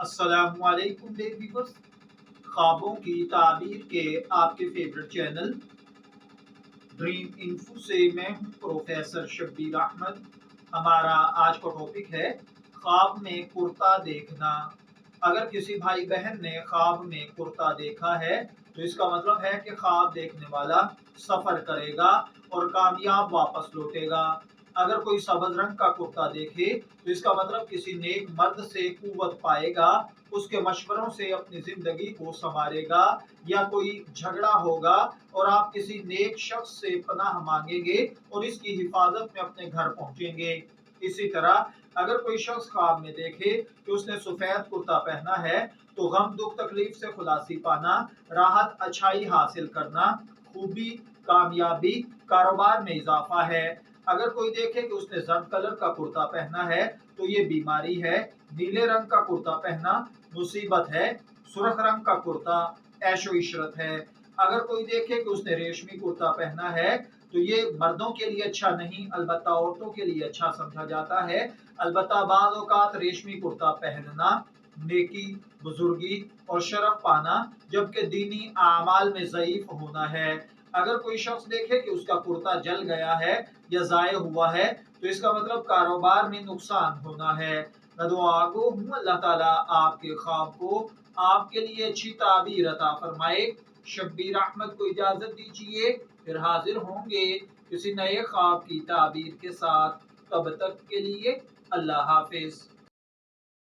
अस्सलामुअलैकुम व्यूअर्स, ख्वाबों की ताबीर के आपके फेवरेट चैनल ड्रीम इन्फो से मैं हूं प्रोफेसर शब्बीर अहमद। हमारा आज का टॉपिक है ख्वाब में कुर्ता देखना। अगर किसी भाई बहन ने ख्वाब में कुर्ता देखा है तो इसका मतलब है कि ख्वाब देखने वाला सफर करेगा और कामयाब वापस लौटेगा। अगर कोई सब्ज रंग का कुर्ता देखे तो इसका मतलब किसी नेक मर्द से कुव्वत पाएगा, उसके मशवरों से अपनी जिंदगी को संवारेगा, या कोई झगड़ा होगा और आप किसी नेक शख्स से पनाह मांगेंगे और इसकी हिफाजत में अपने घर पहुंचेंगे। इसी तरह अगर कोई शख्स ख्वाब में देखे कि उसने सफेद कुर्ता पहना है तो गम दुख तकलीफ से खुलासी पाना, राहत अच्छाई हासिल करना, खूबी, कामयाबी, कारोबार में इजाफा है। अगर कोई देखे कि उसने जर्द कलर का कुर्ता पहना है तो ये बीमारी है। नीले रंग का कुर्ता पहना मुसीबत है। सुर्ख रंग का कुर्ता ऐशो इशरत है। अगर कोई देखे कि उसने रेशमी कुर्ता पहना है तो ये मर्दों के लिए अच्छा नहीं, अलबत्ता औरतों के लिए अच्छा समझा जाता है। अलबत्ता बाज़ औक़ात रेशमी कुर्ता पहनना नेकी, बुजुर्गी और शरफ पाना, जबकि दीनी आमाल में ज़ईफ होना है। अगर कोई शख्स देखे कि उसका कुर्ता जल गया है या ज़ाय हुआ है तो इसका मतलब कारोबार में नुकसान होना है। मैं दुआ गो हूँ अल्लाह ताला आपके ख्वाब को आपके लिए अच्छी ताबीर अता फरमाए। शब्बीर अहमद को इजाजत दीजिए, फिर हाजिर होंगे किसी नए ख्वाब की ताबीर के साथ। तब तक के लिए अल्लाह हाफिज।